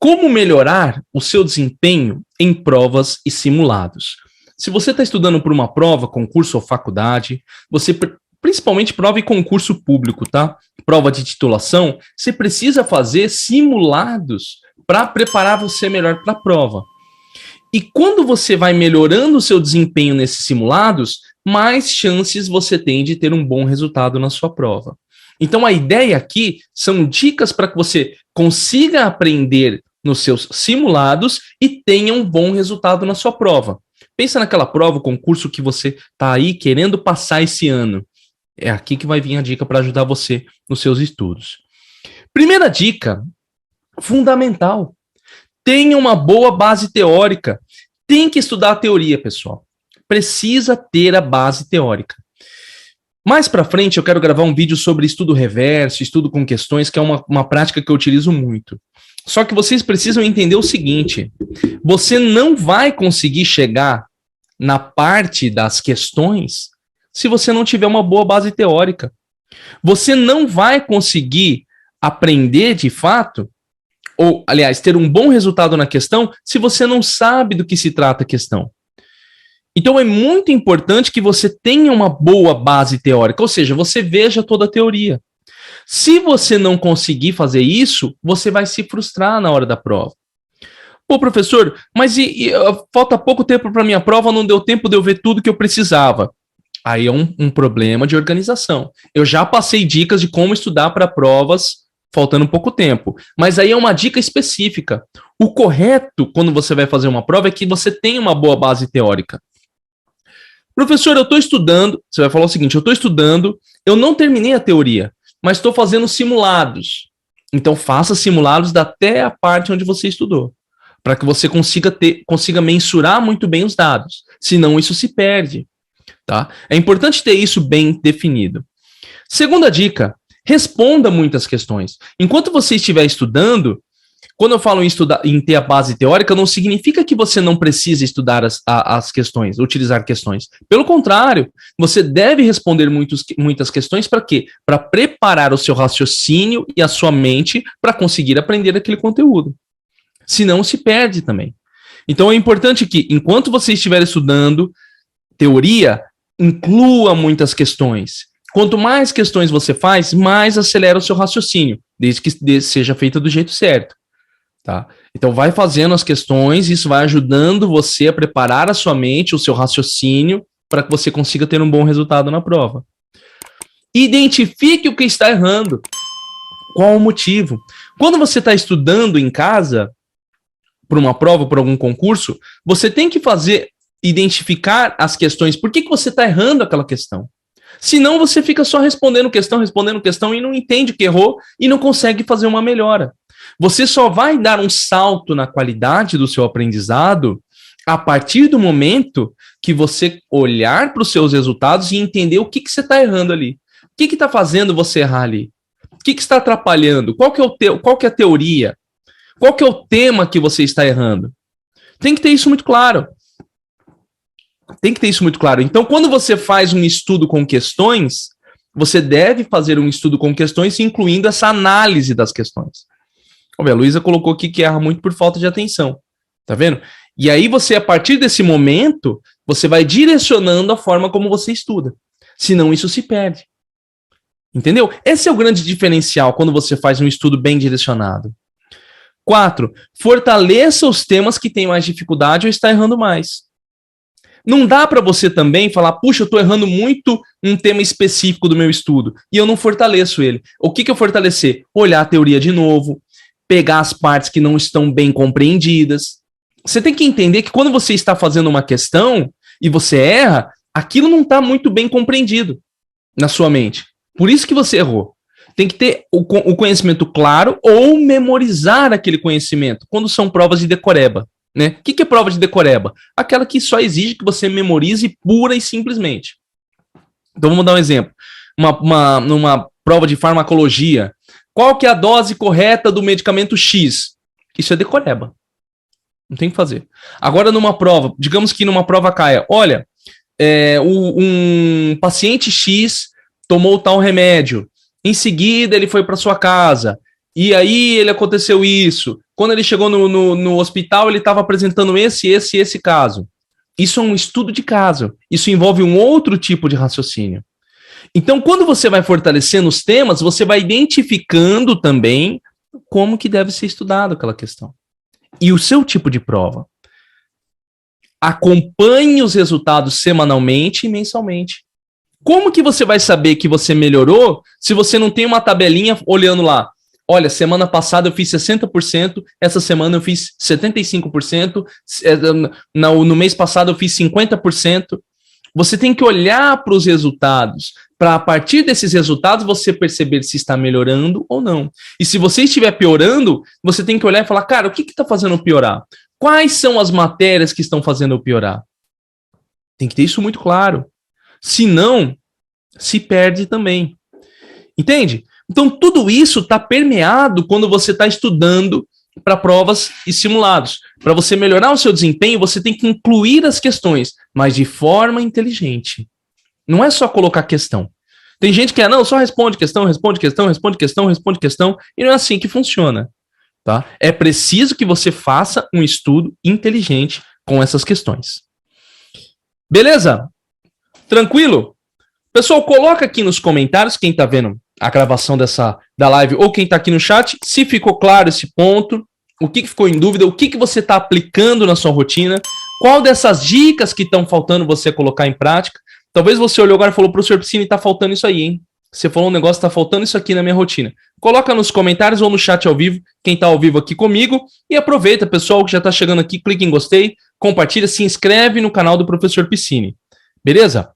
Como melhorar o seu desempenho em provas e simulados? Se você está estudando para uma prova, concurso ou faculdade, principalmente prova e concurso público, tá? Prova de titulação, você precisa fazer simulados para preparar você melhor para a prova. E quando você vai melhorando o seu desempenho nesses simulados, mais chances você tem de ter um bom resultado na sua prova. Então a ideia aqui são dicas para que você consiga aprender nos seus simulados e tenha um bom resultado na sua prova. Pensa naquela prova, concurso que você está aí querendo passar esse ano. É aqui que vai vir a dica para ajudar você nos seus estudos. Primeira dica, fundamental. Tenha uma boa base teórica. Tem que estudar a teoria, pessoal. Precisa ter a base teórica. Mais para frente, eu quero gravar um vídeo sobre estudo reverso, estudo com questões, que é uma prática que eu utilizo muito. Só que vocês precisam entender o seguinte: você não vai conseguir chegar na parte das questões se você não tiver uma boa base teórica. Você não vai conseguir aprender de fato, ou, aliás, ter um bom resultado na questão, se você não sabe do que se trata a questão. Então é muito importante que você tenha uma boa base teórica, ou seja, você veja toda a teoria. Se você não conseguir fazer isso, você vai se frustrar na hora da prova. Pô, professor, mas falta pouco tempo para minha prova, não deu tempo de eu ver tudo que eu precisava. Aí é um problema de organização. Eu já passei dicas de como estudar para provas faltando pouco tempo, mas aí é uma dica específica. O correto, quando você vai fazer uma prova, é que você tenha uma boa base teórica. Professor, eu estou estudando, você vai falar o seguinte, eu estou estudando, eu não terminei a teoria, mas estou fazendo simulados. Então faça simulados até a parte onde você estudou, para que você consiga mensurar muito bem os dados, senão isso se perde. Tá? É importante ter isso bem definido. Segunda dica, responda muitas questões. Enquanto você estiver estudando, quando eu falo em ter a base teórica, não significa que você não precisa estudar as questões, utilizar questões. Pelo contrário, você deve responder muitas questões para quê? Para preparar o seu raciocínio e a sua mente para conseguir aprender aquele conteúdo. Senão se perde também. Então é importante que, enquanto você estiver estudando teoria, inclua muitas questões. Quanto mais questões você faz, mais acelera o seu raciocínio, desde que seja feita do jeito certo. Tá? Então vai fazendo as questões, isso vai ajudando você a preparar a sua mente, o seu raciocínio, para que você consiga ter um bom resultado na prova. Identifique o que está errando. Qual o motivo? Quando você está estudando em casa, para uma prova, para algum concurso, você tem que identificar as questões. Por que você está errando aquela questão? Senão você fica só respondendo questão e não entende que errou e não consegue fazer uma melhora. Você só vai dar um salto na qualidade do seu aprendizado a partir do momento que você olhar para os seus resultados e entender o que você está errando ali. O que está fazendo você errar ali? O que está atrapalhando? Qual que é a teoria? Qual que é o tema que você está errando? Tem que ter isso muito claro. Então, quando você faz um estudo com questões, você deve fazer um estudo com questões, incluindo essa análise das questões. A Luísa colocou aqui que erra muito por falta de atenção. Tá vendo? E aí você, a partir desse momento, você vai direcionando a forma como você estuda. Senão isso se perde. Entendeu? Esse é o grande diferencial quando você faz um estudo bem direcionado. 4. Fortaleça os temas que têm mais dificuldade ou está errando mais. Não dá para você também falar, puxa, eu estou errando muito um tema específico do meu estudo e eu não fortaleço ele. O que eu fortalecer? Olhar a teoria de novo, pegar as partes que não estão bem compreendidas. Você tem que entender que quando você está fazendo uma questão e você erra, aquilo não está muito bem compreendido na sua mente. Por isso que você errou. Tem que ter o conhecimento claro ou memorizar aquele conhecimento, quando são provas de decoreba. Né? O que é prova de decoreba? Aquela que só exige que você memorize pura e simplesmente. Então vamos dar um exemplo. Numa prova de farmacologia, qual que é a dose correta do medicamento X? Isso é decoreba. Não tem o que fazer. Agora numa prova, digamos que numa prova caia, olha, um paciente X tomou tal remédio, em seguida ele foi para sua casa, e aí ele aconteceu isso. quando ele chegou no hospital, ele estava apresentando esse caso. Isso é um estudo de caso. Isso envolve um outro tipo de raciocínio. Então, quando você vai fortalecendo os temas, você vai identificando também como que deve ser estudado aquela questão. E o seu tipo de prova. Acompanhe os resultados semanalmente e mensalmente. Como que você vai saber que você melhorou se você não tem uma tabelinha olhando lá? Olha, semana passada eu fiz 60%, essa semana eu fiz 75%, no mês passado eu fiz 50%. Você tem que olhar para os resultados, para a partir desses resultados você perceber se está melhorando ou não. E se você estiver piorando, você tem que olhar e falar, cara, o que está fazendo eu piorar? Quais são as matérias que estão fazendo eu piorar? Tem que ter isso muito claro. Se não, se perde também. Entende? Então, tudo isso está permeado quando você está estudando para provas e simulados. Para você melhorar o seu desempenho, você tem que incluir as questões, mas de forma inteligente. Não é só colocar questão. Tem gente que não, só responde questão, responde questão, responde questão, responde questão, e não é assim que funciona. Tá? É preciso que você faça um estudo inteligente com essas questões. Beleza? Tranquilo? Pessoal, coloca aqui nos comentários, quem está vendo a gravação da live ou quem está aqui no chat, se ficou claro esse ponto, o que ficou em dúvida, o que você está aplicando na sua rotina, qual dessas dicas que estão faltando você colocar em prática. Talvez você olhou agora e falou, professor Piscine, está faltando isso aí, hein? Você falou um negócio, está faltando isso aqui na minha rotina. Coloca nos comentários ou no chat ao vivo, quem está ao vivo aqui comigo, e aproveita, pessoal, que já está chegando aqui, clique em gostei, compartilha, se inscreve no canal do professor Piscine. Beleza?